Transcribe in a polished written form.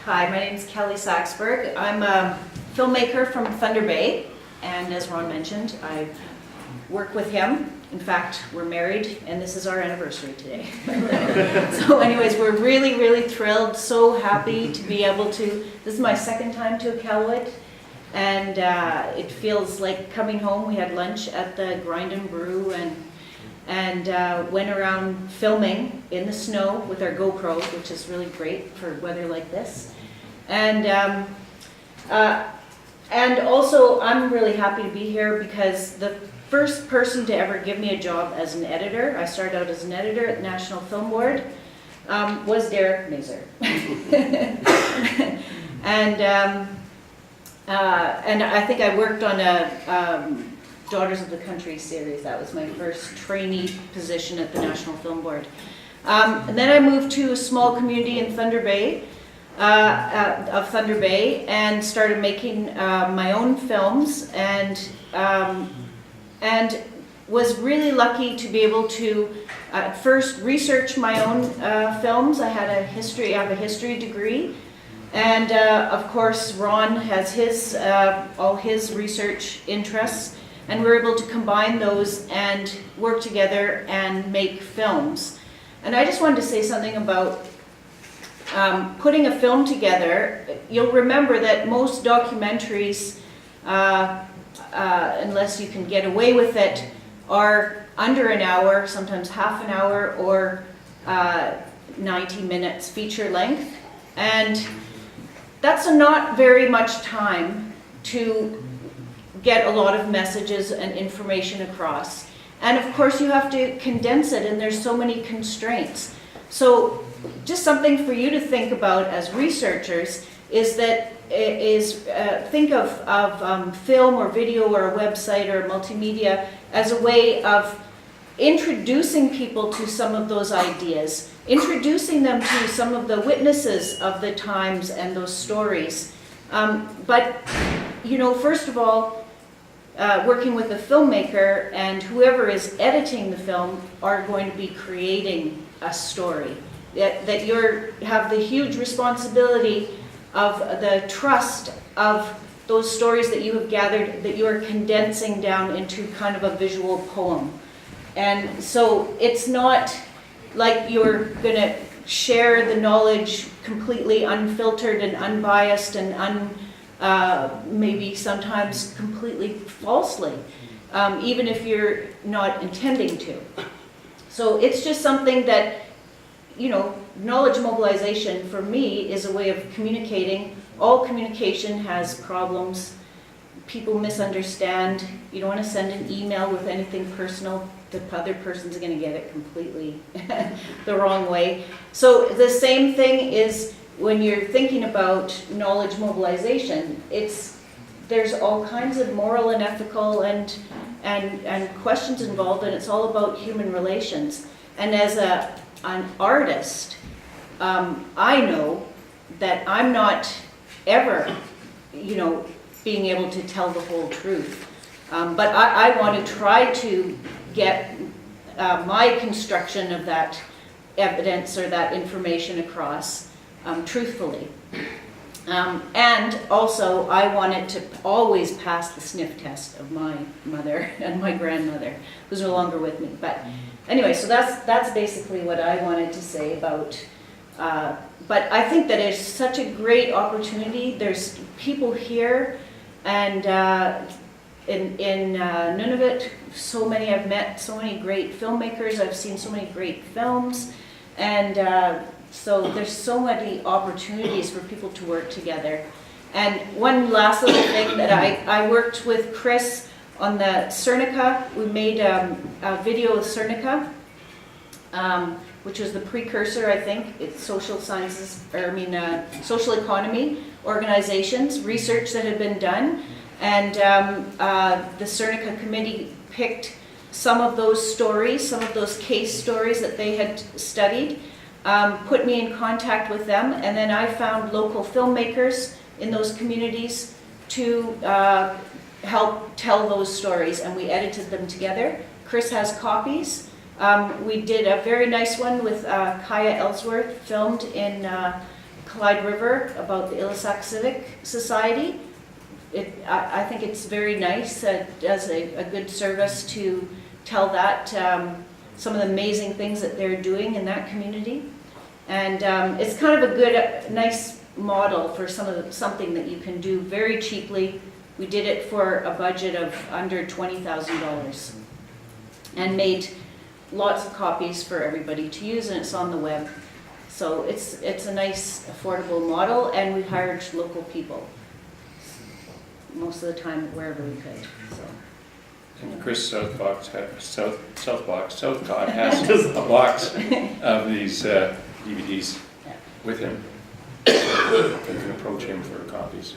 Hi, my name is Kelly Saxberg. I'm a filmmaker from Thunder Bay, and as Ron mentioned, I work with him. In fact, we're married, and this is our anniversary today. So anyways, we're really, really thrilled, so happy to be able to, this is my second time to Iqaluit, and it feels like coming home. We had lunch at the Grind and Brew, and went around filming in the snow with our GoPro, which is really great for weather like this. And also, I'm really happy to be here because the first person to ever give me a job as an editor, I started out as an editor at the National Film Board, was Derek Mazer. And I think I worked on a Daughters of the Country series. That was my first trainee position at the National Film Board. And then I moved to a small community in Thunder Bay, and started making my own films, and was really lucky to be able to first research my own films. I have a history degree, and of course Ron has his all his research interests, and we're able to combine those and work together and make films. And I just wanted to say something about putting a film together. You'll remember that most documentaries, unless you can get away with it, are under an hour, sometimes half an hour, or 90 minutes feature length. And that's not very much time to get a lot of messages and information across. And of course you have to condense it, and there's so many constraints. So just something for you to think about as researchers is that think of film or video or a website or multimedia as a way of introducing people to some of those ideas, introducing them to some of the witnesses of the times and those stories. But you know, first of all, working with a filmmaker and whoever is editing the film are going to be creating a story. That you have the huge responsibility of the trust of those stories that you have gathered, that you are condensing down into kind of a visual poem. And so it's not like you're going to share the knowledge completely unfiltered and unbiased and maybe sometimes completely falsely, even if you're not intending to. So it's just something that, you know, knowledge mobilization for me is a way of communicating. All communication has problems. People misunderstand. You don't want to send an email with anything personal. The other person's going to get it completely the wrong way. So the same thing is when you're thinking about knowledge mobilization. There's all kinds of moral and ethical and questions involved, and it's all about human relations. And as an artist, I know that I'm not ever, you know, being able to tell the whole truth. But I want to try to get my construction of that evidence or that information across truthfully. And also, I wanted to always pass the sniff test of my mother and my grandmother, who's no longer with me. But anyway, so that's basically what I wanted to say about. But I think that it's such a great opportunity. There's people here, and in Nunavut, so many I've met, so many great filmmakers. I've seen so many great films, and so there's so many opportunities for people to work together. And one last little thing that I worked with Chris on the Cernica. We made a video with Cernica, which was the precursor, I think. It's social sciences, social economy organizations, research that had been done. And the Cernica committee picked some of those stories, some of those case stories that they had studied, put me in contact with them, and then I found local filmmakers in those communities to help tell those stories, and we edited them together. Chris has copies. We did a very nice one with Kaya Ellsworth, filmed in Clyde River about the Illisac Civic Society. I think it's very nice. It does a good service to tell that some of the amazing things that they're doing in that community. And it's kind of a good, nice model for something that you can do very cheaply. We did it for a budget of under $20,000 and made lots of copies for everybody to use, and it's on the web. So it's a nice, affordable model, and we hired local people most of the time wherever we could. So. And Chris Southcott has a box of these DVDs with him. You can approach him for copies.